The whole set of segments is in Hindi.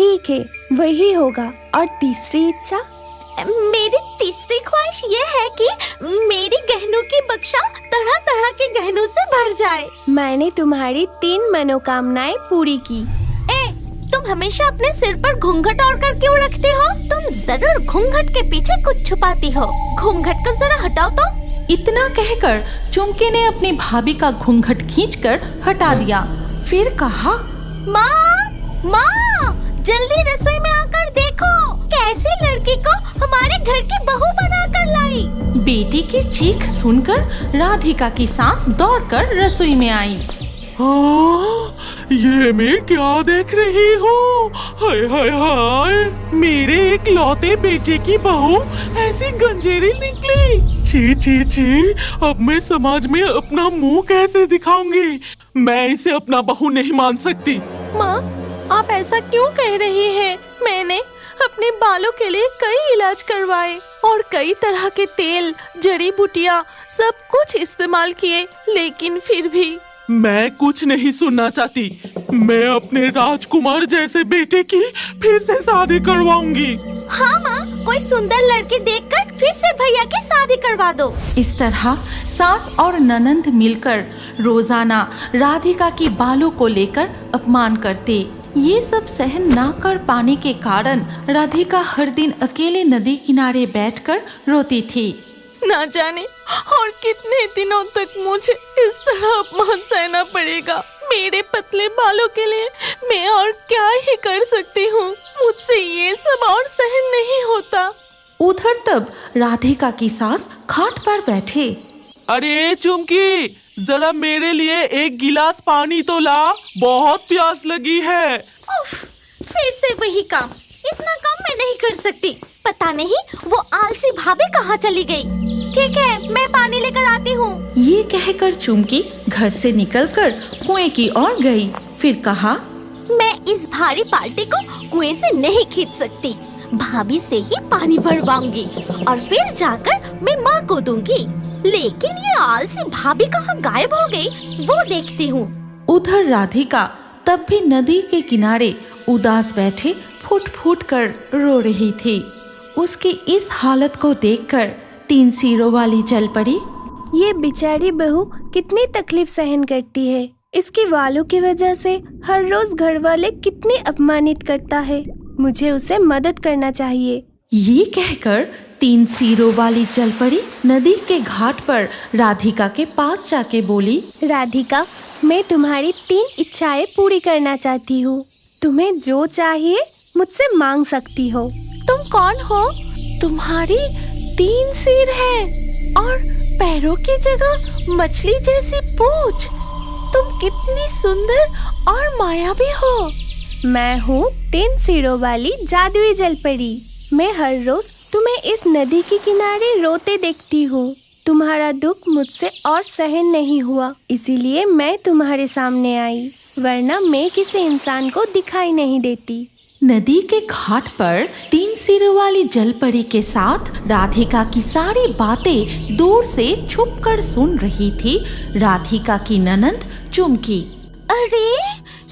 ठीक है, वही होगा। और तीसरी इच्छा? मेरी तीसरी ख्वाहिश ये है कि मेरी गहनों की बक्सा तरह तरह के गहनों से भर जाए। मैंने तुम्हारी 3 मनोकामनाएं पूरी की। तुम हमेशा अपने सिर पर घूंघट ओढ़ कर क्यों रखते हो? तुम जरूर घूंघट के पीछे कुछ छुपाती हो। घूंघट को जरा हटाओ तो। इतना कहकर चुमकी ने अपनी भाभी का घूंघट खींचकर हटा दिया। फिर कहा, माँ, जल्दी रसोई में आकर देखो, कैसी लड़की को हमारे घर की बहू बनाकर लाई। बेटी की चीख सुनकर राधिका की सास दौड़कर रसोई में आई। ये मैं क्या देख रही हूँ? हाय हाय हाय, मेरे एक लौते बेटे की बहू ऐसी गंजेरी निकली। छी छी छी, अब मैं समाज में अपना मुंह कैसे दिखाऊंगी? मैं इसे अपना बहू नहीं मान सकती। माँ, आप ऐसा क्यों कह रही हैं? मैंने अपने बालों के लिए कई इलाज करवाए और कई तरह के तेल, जड़ी बूटियाँ सब कुछ इस्तेमाल किए, लेकिन फिर भी मैं कुछ नहीं सुनना चाहती। मैं अपने राजकुमार जैसे बेटे की फिर से शादी करवाऊंगी। हाँ माँ, कोई सुंदर लड़की देखकर फिर से भैया की शादी करवा दो। इस तरह सास और ननंद मिलकर रोजाना राधिका की बालों को लेकर अपमान करते। ये सब सहन ना कर पाने के कारण राधिका हर दिन अकेले नदी किनारे बैठकर रोती थी। ना जाने और कितने दिनों तक मुझे इस तरह अपमान सहना पड़ेगा। मेरे पतले बालों के लिए मैं और क्या ही कर सकती हूँ। मुझसे ये सब और सहन नहीं होता। उधर तब राधिका की सास खाट पर बैठे। अरे चुमकी, जरा मेरे लिए एक गिलास पानी तो ला, बहुत प्यास लगी है। उफ, फिर से वही काम। इतना काम मैं नहीं कर सकती। पता नहीं वो आलसी भाभी कहाँ चली गई। ठीक है, मैं पानी लेकर आती हूँ। ये कहकर चुमकी घर से निकलकर कुएं की ओर गई। फिर कहा, मैं इस भारी बाल्टी को कुएं से नहीं खींच सकती। भाभी से ही पानी भरवाऊंगी और फिर जाकर मैं माँ को दूंगी। लेकिन ये आलसी भाभी कहाँ गायब हो गई, वो देखती हूँ। उधर राधिका तब भी नदी के किनारे उदास बैठे फूट फूट कर रो रही थी। उसकी इस हालत को देखकर 3 सिरों वाली चल पड़ी। ये बेचारी बहू कितनी तकलीफ सहन करती है। इसके वालों की वजह से हर रोज घर वाले कितनी अपमानित करता है। मुझे उसे मदद करना चाहिए। ये कहकर 3 सिरों वाली चल पड़ी। नदी के घाट पर राधिका के पास जाके बोली, राधिका, मैं तुम्हारी 3 इच्छाएं पूरी करना चाहती हूँ। तुम्हें जो चाहिए मुझसे मांग सकती हो। तुम कौन हो? तुम्हारी 3 सिर हैं और पैरों की जगह मछली जैसी पूंछ। तुम कितनी सुंदर और मायावी हो। मैं हूँ 3 सिरों वाली जादुई जलपरी। मैं हर रोज तुम्हें इस नदी के किनारे रोते देखती हूँ। तुम्हारा दुख मुझसे और सहन नहीं हुआ, इसीलिए मैं तुम्हारे सामने आई, वरना मैं किसी इंसान को दिखाई नहीं देती। नदी के घाट पर 3 सिरों वाली जलपरी के साथ राधिका की सारी बातें दूर से छुपकर सुन रही थी राधिका की ननंद चुमकी। अरे,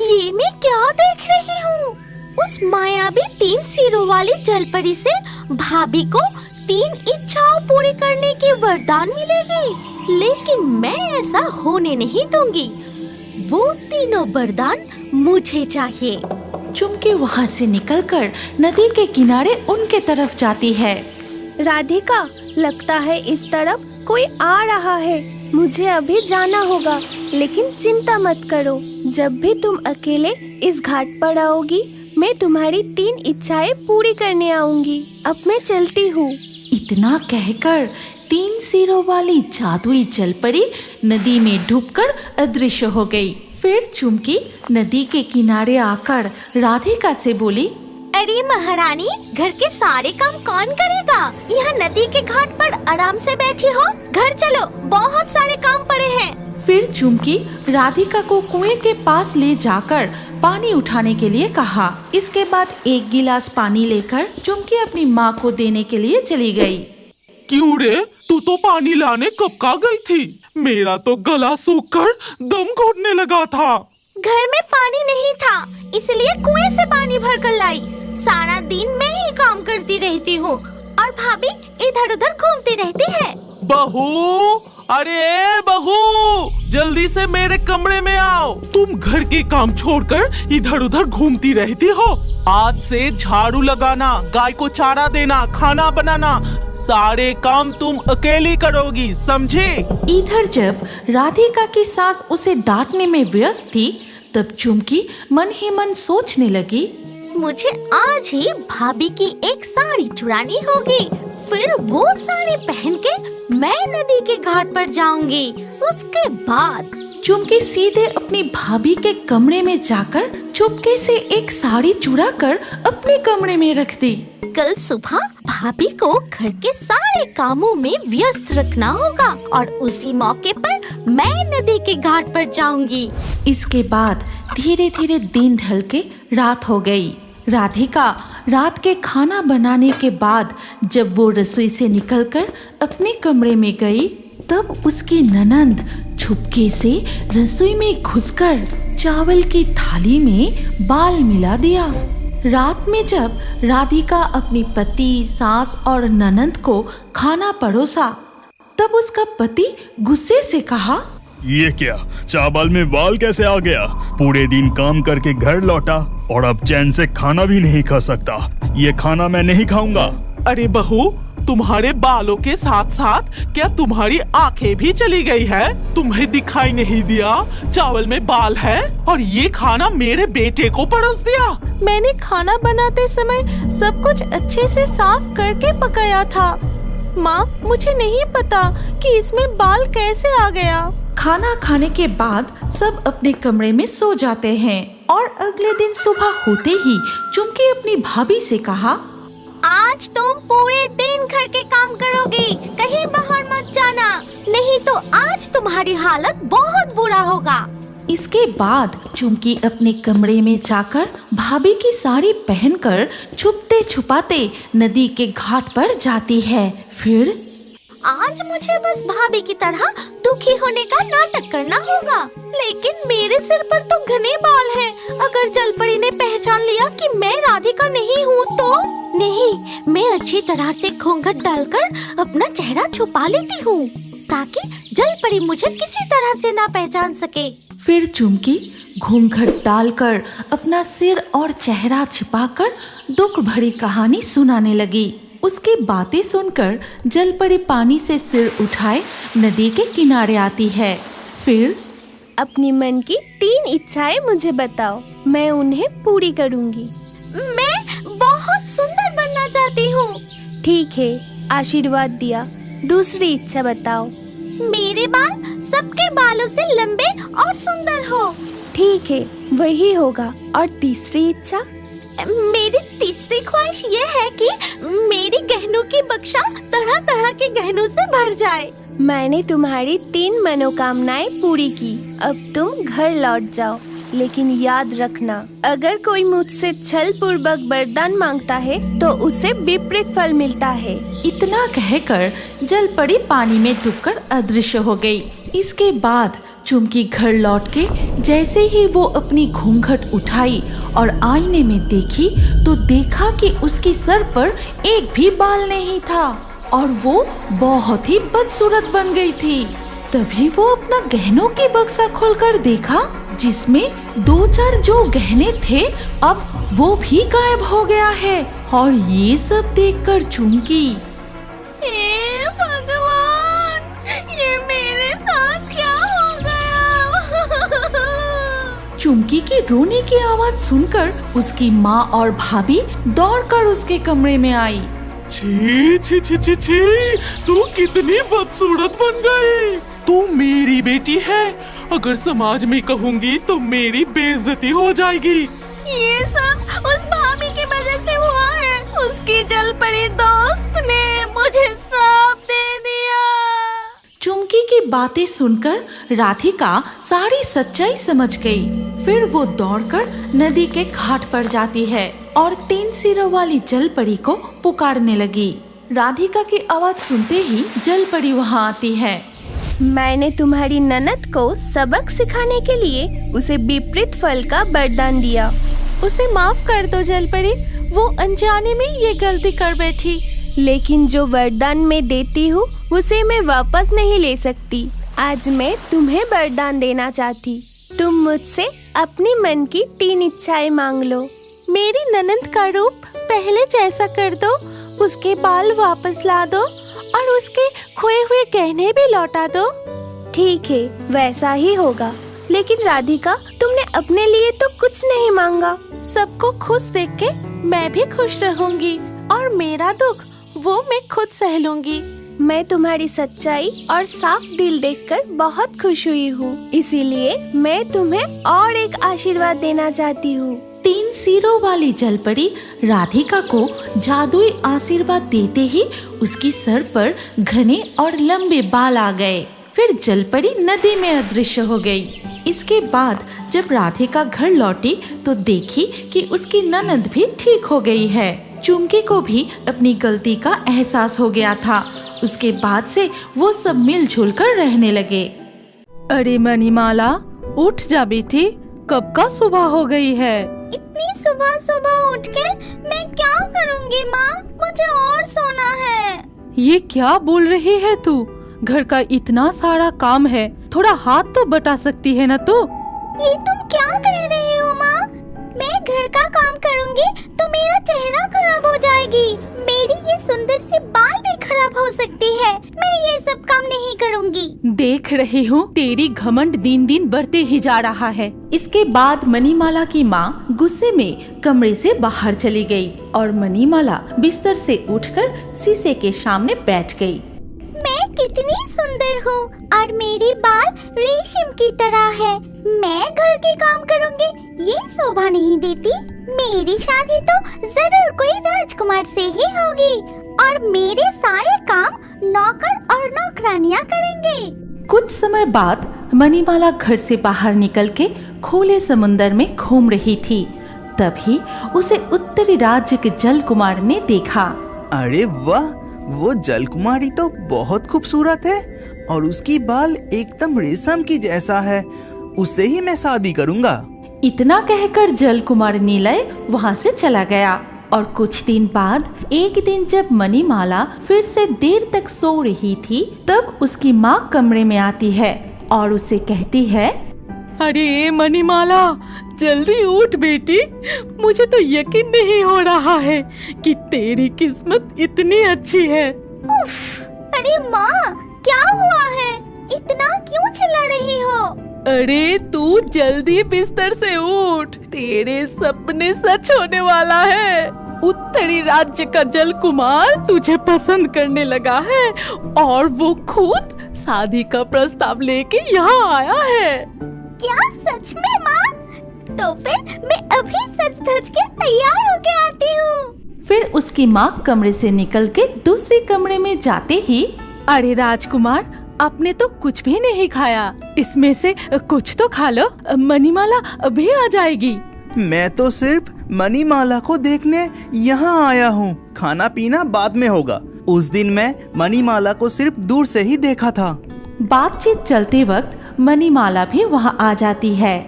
ये मैं क्या देख रही हूँ? उस मायावी 3 सिरों वाली जलपरी से भाभी को 3 इच्छाओं पूरी करने की वरदान मिलेगी। लेकिन मैं ऐसा होने नहीं दूंगी। वो तीनों वरदान मुझे चाहिए। चुमकी वहाँ से निकलकर नदी के किनारे उनके तरफ जाती है। राधिका, लगता है इस तरफ कोई आ रहा है। मुझे अभी जाना होगा, लेकिन चिंता मत करो। जब भी तुम अकेले इस घाट पर आओगी, मैं तुम्हारी 3 इच्छाएं पूरी करने आऊंगी। अब मैं चलती हूँ। इतना कहकर 3 सिरों वाली जादुई जलपरी नदी में डूबकर अदृश्य हो गई। फिर चुमकी नदी के किनारे आकर राधिका से बोली, अरे महारानी, घर के सारे काम कौन करेगा? यहाँ नदी के घाट पर आराम से बैठी हो। घर चलो, बहुत सारे काम पड़े हैं। फिर चुमकी राधिका को कुएं के पास ले जाकर पानी उठाने के लिए कहा। इसके बाद 1 गिलास पानी लेकर चुमकी अपनी माँ को देने के लिए चली गई। क्यों रे, तू तो पानी लाने कब का गई थी? मेरा तो गला सूख कर दम घुटने लगा था। घर में पानी नहीं था, इसलिए कुएं से पानी भर कर लाई। सारा दिन मैं ही काम करती रहती हूँ और भाभी इधर उधर घूमती रहती है। बहू, अरे बहू, जल्दी से मेरे कमरे में आओ। तुम घर के काम छोड़कर इधर उधर घूमती रहती हो। आज से झाड़ू लगाना, गाय को चारा देना, खाना बनाना, सारे काम तुम अकेली करोगी, समझे? इधर जब राधिका की सास उसे डांटने में व्यस्त थी, तब चुमकी मन ही मन सोचने लगी, मुझे आज ही भाभी की एक साड़ी चुरानी होगी, फिर वो साड़ी पहन के मैं नदी के घाट पर जाऊंगी। उसके बाद चुमकी सीधे अपनी भाभी के कमरे में जाकर चुपके से एक साड़ी चुरा कर अपने कमरे में रख दी। कल सुबह भाभी को घर के सारे कामों में व्यस्त रखना होगा और उसी मौके पर मैं नदी के घाट पर जाऊंगी। इसके बाद धीरे धीरे दिन ढल के रात हो गई। राधिका रात के खाना बनाने के बाद जब वो रसोई से निकलकर अपने कमरे में गई, तब उसकी ननंद छुपके से रसोई में घुसकर चावल की थाली में बाल मिला दिया। रात में जब राधिका अपनी पति, सास और ननंद को खाना परोसा, तब उसका पति गुस्से से कहा, ये क्या, चावल में बाल कैसे आ गया? पूरे दिन काम करके घर लौटा और अब चैन से खाना भी नहीं खा सकता। ये खाना मैं नहीं खाऊंगा। अरे बहू, तुम्हारे बालों के साथ साथ क्या तुम्हारी आंखें भी चली गई है? तुम्हें दिखाई नहीं दिया चावल में बाल है और ये खाना मेरे बेटे को परोस दिया? मैंने खाना बनाते समय सब कुछ अच्छे से साफ करके पकाया था। माँ, मुझे नहीं पता कि इसमें बाल कैसे आ गया। खाना खाने के बाद सब अपने कमरे में सो जाते हैं और अगले दिन सुबह होते ही चुमकी अपनी भाभी से कहा, आज तुम पूरे दिन घर के काम करोगी, कहीं बाहर मत जाना, नहीं तो आज तुम्हारी हालत बहुत बुरा होगा। इसके बाद चुमकी अपने कमरे में जाकर भाभी की साड़ी पहनकर छुपते छुपाते नदी के घाट पर जाती है। फिर आज मुझे बस भाभी की तरह दुखी होने का नाटक करना होगा, लेकिन मेरे सिर पर तो घने बाल हैं। अगर जलपरी ने पहचान लिया कि मैं राधिका नहीं हूँ तो? नहीं, मैं अच्छी तरह से घूंघट डालकर अपना चेहरा छुपा लेती हूँ ताकि जलपरी मुझे किसी तरह से ना पहचान सके। फिर चुमकी घूंघट डालकर अपना सिर और चेहरा छिपाकर दुख भरी कहानी सुनाने लगी। उसकी बातें सुनकर जलपरी पानी से सिर उठाए नदी के किनारे आती है। फिर अपनी मन की 3 इच्छाएं मुझे बताओ, मैं उन्हें पूरी करूंगी। मैं बहुत सुंदर बनना चाहती हूँ। ठीक है, आशीर्वाद दिया। दूसरी इच्छा बताओ। मेरे बाल सबके बालों से लंबे और सुंदर हो। ठीक है, वही होगा। और तीसरी इच्छा? मेरी तीसरी ख्वाहिश ये है कि मेरी गहनों की बक्सा तरह तरह के गहनों से भर जाए। मैंने तुम्हारी 3 मनोकामनाएं पूरी की। अब तुम घर लौट जाओ, लेकिन याद रखना, अगर कोई मुझसे छल पूर्वक वरदान मांगता है तो उसे विपरीत फल मिलता है। इतना कहकर जलपरी पानी में डूबकर अदृश्य हो गई। इसके बाद चुमकी घर लौट के जैसे ही वो अपनी घूंघट उठाई और आईने में देखी तो देखा कि उसकी सर पर एक भी बाल नहीं था और वो बहुत ही बदसूरत बन गई थी। तभी वो अपना गहनों की बक्सा खोलकर देखा, जिसमें 2-4 जो गहने थे अब वो भी गायब हो गया है। और ये सब देखकर चुमकी, हे भगवान, ये मेरे साथ क्या हो गया? चुमकी की रोने की आवाज सुनकर उसकी माँ और भाभी दौड़कर उसके कमरे में आई। छी छी छी छी छी, तू कितनी बदसूरत बन गई। तू मेरी बेटी है, अगर समाज में कहूँगी तो मेरी बेइज्जती हो जाएगी। ये सब उस भाभी की वजह से हुआ है। उसकी जलपरी दोस्त ने मुझे श्राप दे दिया। चुमकी की बातें सुनकर राधिका सारी सच्चाई समझ गई। फिर वो दौड़कर नदी के घाट पर जाती है और 3 सिरों वाली जलपरी को पुकारने लगी। राधिका की आवाज सुनते ही जलपरी वहाँ आती है। मैंने तुम्हारी ननद को सबक सिखाने के लिए उसे विपरीत फल का वरदान दिया। उसे माफ कर दो जलपरी, वो अनजाने में ये गलती कर बैठी। लेकिन जो वरदान मैं देती हूँ उसे मैं वापस नहीं ले सकती। आज मैं तुम्हें वरदान देना चाहती। तुम मुझसे अपनी मन की 3 इच्छाएं मांग लो। मेरी ननद का रूप पहले जैसा कर दो, उसके बाल वापस ला दो और उसके खोए हुए गहने भी लौटा दो। ठीक है, वैसा ही होगा। लेकिन राधिका, तुमने अपने लिए तो कुछ नहीं मांगा। सबको खुश देख के मैं भी खुश रहूंगी और मेरा दुख वो मैं खुद सह लूंगी। मैं तुम्हारी सच्चाई और साफ दिल देखकर बहुत खुश हुई हूँ। इसीलिए मैं तुम्हें और एक आशीर्वाद देना चाहती हूँ। 3 सिरों वाली जलपरी राधिका को जादुई आशीर्वाद देते ही उसकी सर पर घने और लंबे बाल आ गए। फिर जलपरी नदी में अदृश्य हो गई। इसके बाद जब राधिका घर लौटी तो देखी कि उसकी ननद भी ठीक हो गई है। चुमकी को भी अपनी गलती का एहसास हो गया था। उसके बाद से वो सब मिलजुल कर रहने लगे। अरे मणिमाला, उठ जा बेटी, कब का सुबह हो गई है। इतनी सुबह सुबह उठ के मैं क्या करूँगी माँ? मुझे और सोना है। ये क्या बोल रही है तू? घर का इतना सारा काम है, थोड़ा हाथ तो बटा सकती है ना तू? ये तुम क्या कह रही हो माँ? मैं घर का काम करूँगी तो मेरा चेहरा खराब हो जाएगी। मेरी ये सुंदर सी बाल भी खराब हो सकती है। मैं ये सब काम नहीं करूँगी। देख रही हूँ तेरी घमंड दिन दिन बढ़ते ही जा रहा है। इसके बाद मणिमाला की माँ गुस्से में कमरे से बाहर चली गई और मणिमाला बिस्तर से उठकर शीशे के सामने बैठ गई। मैं कितनी सुंदर हूँ और मेरी बाल रेशम की तरह है। मैं घर के काम करूँगी, ये शोभा नहीं देती। मेरी शादी तो जरूर कोई राजकुमार से ही होगी और मेरे सारे काम नौकर और नौकरानियाँ करेंगे। कुछ समय बाद मणिमाला घर से बाहर निकल के खुले समुंदर में घूम रही थी। तभी उसे उत्तरी राज्य के जल कुमार ने देखा। अरे वाह, वो जल कुमारी तो बहुत खूबसूरत है और उसकी बाल एकदम रेशम की जैसा है। उससे ही मैं शादी करूँगा। इतना कहकर जल कुमार नीलय वहाँ से चला गया। और कुछ दिन बाद एक दिन जब मणिमाला फिर से देर तक सो रही थी तब उसकी माँ कमरे में आती है और उसे कहती है, अरे मणिमाला, जल्दी उठ बेटी, मुझे तो यकीन नहीं हो रहा है कि तेरी किस्मत इतनी अच्छी है। उफ, अरे माँ, क्या हुआ है? इतना क्यों चिल्ला रही हो? अरे तू जल्दी बिस्तर से उठ, तेरे सपने सच होने वाला है। उत्तरी राज्य का जल कुमार तुझे पसंद करने लगा है और वो खुद शादी का प्रस्ताव लेके यहाँ आया है। क्या सच में माँ? तो फिर मैं अभी सच धज के तैयार होके आती हूँ। फिर उसकी माँ कमरे से निकल के दूसरे कमरे में जाते ही, अरे राजकुमार, आपने तो कुछ भी नहीं खाया, इसमें से कुछ तो खा लो, मणिमाला अभी आ जाएगी। मैं तो सिर्फ मणिमाला को देखने यहाँ आया हूँ, खाना पीना बाद में होगा। उस दिन मैं मणिमाला को सिर्फ दूर से ही देखा था। बातचीत चलते वक्त मणिमाला भी वहाँ आ जाती है।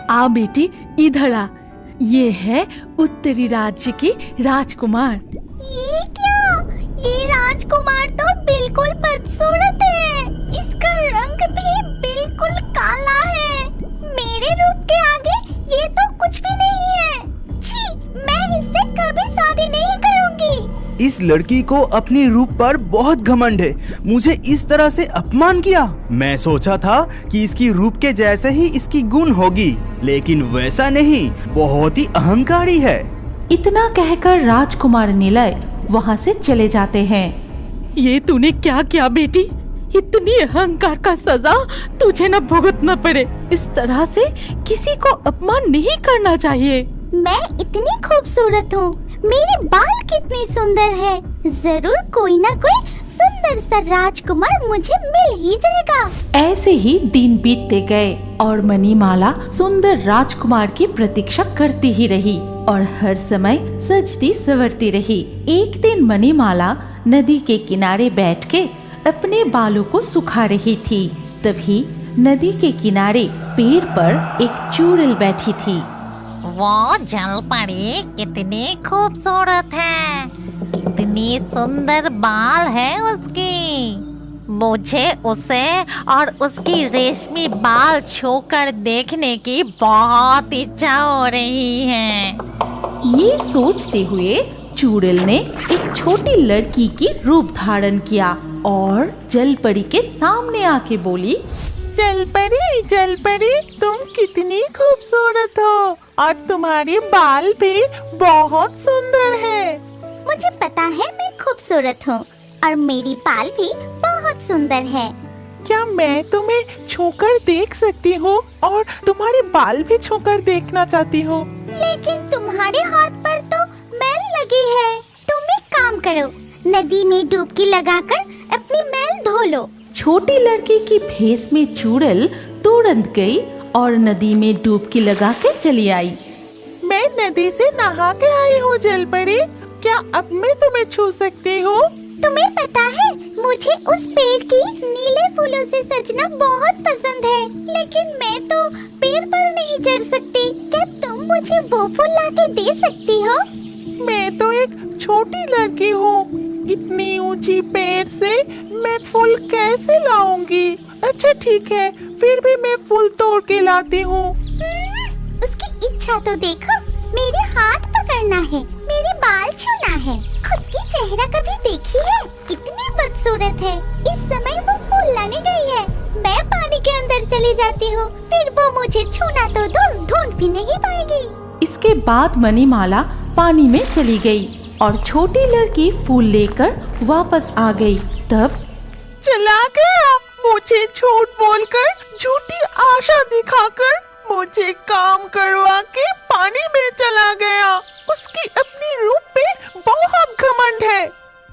आ बेटी, इधर आ, ये है उत्तरी राज्य की राजकुमार। ये क्या? ये राजकुमार तो बिल्कुल बदसूरत है। इसका रंग भी बिल्कुल काला है। मेरे रूप के आगे ये तो कुछ भी नहीं है। छी, मैं इससे कभी शादी नहीं करूंगी। इस लड़की को अपनी रूप पर बहुत घमंड है। मुझे इस तरह से अपमान किया। मैं सोचा था कि इसकी रूप के जैसे ही इसकी गुण होगी, लेकिन वैसा नहीं, बहुत ही अहंकारी है। इतना कहकर राजकुमार नीलय वहाँ से चले जाते हैं। ये तूने क्या किया बेटी? इतनी अहंकार का सजा तुझे न भुगतना पड़े। इस तरह से किसी को अपमान नहीं करना चाहिए। मैं इतनी खूबसूरत हूँ, मेरे बाल कितने सुंदर है। जरूर कोई ना कोई सुंदर सा राजकुमार मुझे मिल ही जाएगा। ऐसे ही दिन बीतते गए और मणिमाला सुंदर राजकुमार की प्रतीक्षा करती ही रही और हर समय सजती संवरती रही। एक दिन मणिमाला नदी के किनारे बैठ के अपने बालों को सुखा रही थी। तभी नदी के किनारे पेड़ पर एक चुड़ैल बैठी थी। वो जलपरी कितनी खूबसूरत है, कितनी सुंदर बाल है उसकी। मुझे उसे और उसकी रेशमी बाल छूकर देखने की बहुत इच्छा हो रही है। ये सोचते हुए चुड़ैल ने एक छोटी लड़की की रूप धारण किया और जलपरी के सामने आके बोली, जलपरी जलपरी, तुम कितनी खूबसूरत हो और तुम्हारे बाल भी बहुत सुंदर है। मुझे पता है मैं खूबसूरत हूँ और मेरी बाल भी बहुत सुंदर है। क्या मैं तुम्हें छूकर देख सकती हूँ और तुम्हारे बाल भी छूकर देखना चाहती हूँ? लेकिन तुम्हारे हाथ पर तो मैल लगी है। तुम एक काम करो, नदी में डुबकी लगाकर अपनी मैल धो लो। छोटी लड़की की भेष में चुड़ैल तुरंत गई और नदी में डुबकी लगा के चली आई। मैं नदी से नहा के आई हूँ जलपरी, क्या अब मैं तुम्हें छू सकती हूँ? तुम्हें पता है मुझे उस पेड़ की नीले फूलों से सजना बहुत पसंद है, लेकिन मैं तो पेड़ पर नहीं चढ़ सकती। क्या तुम मुझे वो फूल लाके दे सकती हो? मैं तो एक छोटी लड़की हूँ, इतनी ऊंची पेड़ से मैं फूल कैसे लाऊंगी? अच्छा ठीक है, फिर भी मैं फूल तोड़ के लाती हूँ। उसकी इच्छा तो देखो, मेरे हाथ पकड़ना है, मेरे बाल छूना है। खुद की चेहरा कभी देखी है? कितनी बदसूरत है। इस समय वो फूल लाने गई है, मैं पानी के अंदर चली जाती हूँ, फिर वो मुझे छूना तो दूर ढूंढ भी नहीं पाएगी। इसके बाद मणिमाला पानी में चली गई और छोटी लड़की फूल लेकर वापस आ गई। तब चला गया, मुझे झूठ बोलकर, झूठी आशा दिखाकर मुझे काम करवा के पानी में चला गया। उसकी अपनी रूप पे बहुत घमंड है।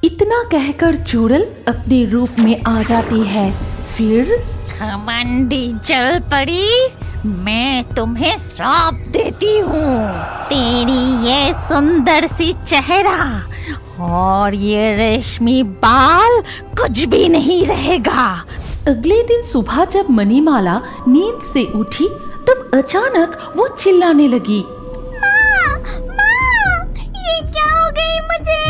इतना कहकर चुड़ैल अपने रूप में आ जाती है। फिर घमंडी जलपरी, मैं तुम्हें श्राप देती हूँ। तेरी ये सुंदर सी चेहरा और ये रेशमी बाल कुछ भी नहीं रहेगा। अगले दिन सुबह जब मणिमाला नींद से उठी तब अचानक वो चिल्लाने लगी, माँ, माँ, ये क्या हो गई मुझे?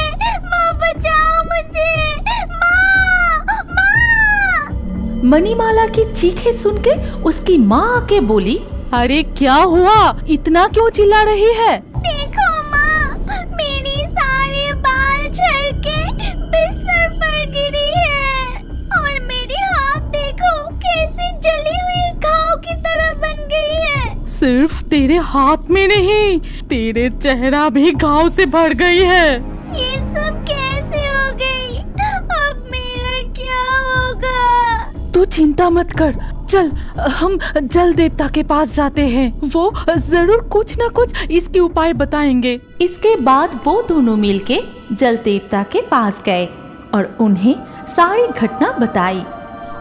माँ बचाओ मुझे, माँ, माँ। मणिमाला की चीखें सुन के उसकी माँ आके बोली, अरे क्या हुआ, इतना क्यों चिल्ला रही है? देखो माँ, मेरी सारे बाल झड़ के बिस्तर पर गिरी है और मेरे हाथ देखो कैसे जली हुई घाव की तरह बन गई है। सिर्फ तेरे हाथ में नहीं, तेरे चेहरा भी घाव से भर गई है। ये सब कैसे हो गई? अब मेरा क्या होगा? तू चिंता मत कर, चल हम जल देवता के पास जाते हैं, वो जरूर कुछ न कुछ इसके उपाय बताएंगे। इसके बाद वो दोनों मिलके जल देवता के पास गए और उन्हें सारी घटना बताई।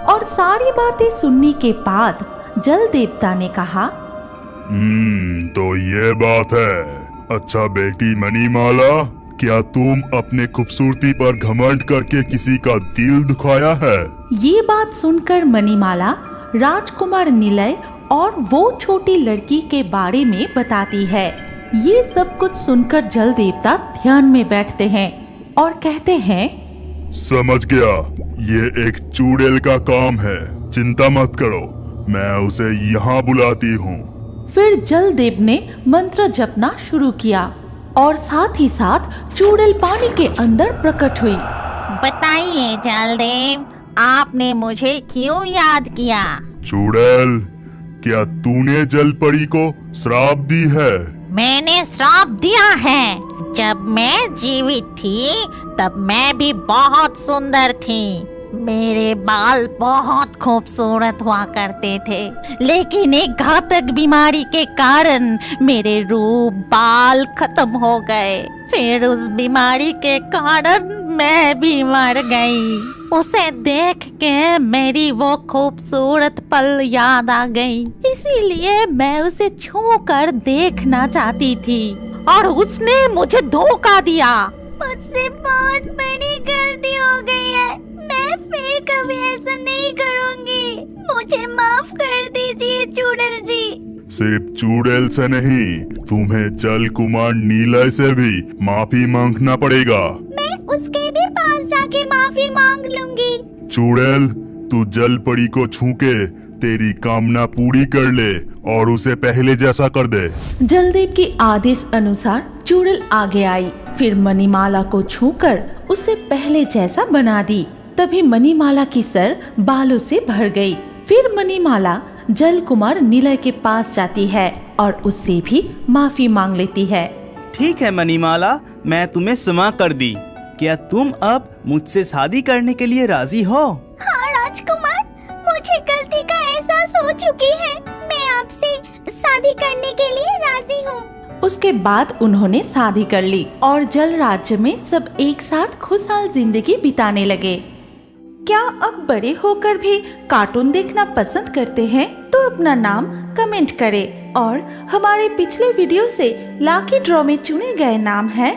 और सारी बातें सुनने के बाद जल देवता ने कहा, तो ये बात है। अच्छा बेटी मणिमाला, क्या तुम अपने खूबसूरती पर घमंड करके किसी का दिल दुखाया है? ये बात सुनकर मणिमाला राजकुमार निलय और वो छोटी लड़की के बारे में बताती है। ये सब कुछ सुनकर जल देवता ध्यान में बैठते हैं और कहते हैं, समझ गया, ये एक चुड़ैल का काम है, चिंता मत करो, मैं उसे यहाँ बुलाती हूँ। फिर जलदेव ने मंत्र जपना शुरू किया और साथ ही साथ चुड़ैल पानी के अंदर प्रकट हुई। बताइए जलदेव, आपने मुझे क्यों याद किया? चुड़ैल, क्या तूने जलपरी को श्राप दी है? मैंने श्राप दिया है। जब मैं जीवित थी तब मैं भी बहुत सुंदर थी। मेरे बाल बहुत खूबसूरत हुआ करते थे, लेकिन एक घातक बीमारी के कारण मेरे रूप बाल खत्म हो गए। फिर उस बीमारी के कारण मैं भी मर गई। उसे देख के मेरी वो खूबसूरत पल याद आ गई, इसीलिए मैं उसे छू कर देखना चाहती थी और उसने मुझे धोखा दिया। मुझसे बहुत बड़ी गलती हो गई है, मैं फिर कभी ऐसा नहीं करूँगी। मुझे माफ कर दीजिए चुड़ैल जी। सिर्फ चुड़ैल से नहीं, तुम्हें जल कुमार नीलय से भी माफी मांगना पड़ेगा। मैं उसके भी पास जाके माफी मांग लूंगी। चुड़ैल, तू जल परी को छू के तेरी कामना पूरी कर ले और उसे पहले जैसा कर दे। जलदेव के आदेश अनुसार चुड़ैल आगे आई, फिर मणिमाला को छूकर उसे पहले जैसा बना दी। तभी मणिमाला की सर बालों से भर गई। फिर मणिमाला जल कुमार नीलय के पास जाती है और उससे भी माफी मांग लेती है। ठीक है मणिमाला, मैं तुम्हें क्षमा कर दी। क्या तुम अब मुझसे शादी करने के लिए राजी हो? हाँ राजकुमार, मुझे गलती का एहसास हो चुकी है। मैं आपसे शादी करने के लिए राजी हूँ। उसके बाद उन्होंने शादी कर ली और जल राज्य में सब एक साथ खुशहाल जिंदगी बिताने लगे। क्या अब बड़े होकर भी कार्टून देखना पसंद करते हैं? तो अपना नाम कमेंट करें और हमारे पिछले वीडियो से लकी ड्रॉ में चुने गए नाम हैं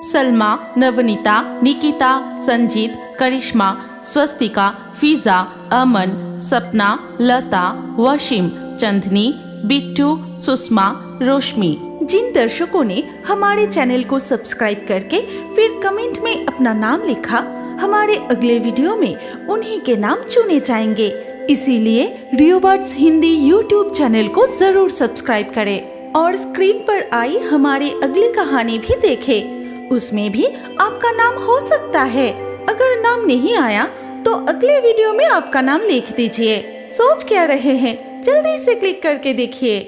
सलमा, नवनीता, निकिता, संजीत, करिश्मा, स्वस्तिका, फिजा, अमन, सपना, लता, वशिम, चंदनी, बिट्टू, सुषमा, रोशमी। जिन दर्शकों ने हमारे चैनल को सब्सक्राइब करके फिर कमेंट में अपना नाम लिखा, हमारे अगले वीडियो में उन्हीं के नाम चुने जाएंगे। इसीलिए रियोबर्ड्स हिंदी यूट्यूब चैनल को जरूर सब्सक्राइब करें और स्क्रीन पर आई हमारी अगली कहानी भी देखें। उसमें भी आपका नाम हो सकता है। अगर नाम नहीं आया तो अगले वीडियो में आपका नाम लिख दीजिए। सोच क्या रहे हैं? जल्दी से क्लिक करके देखिए।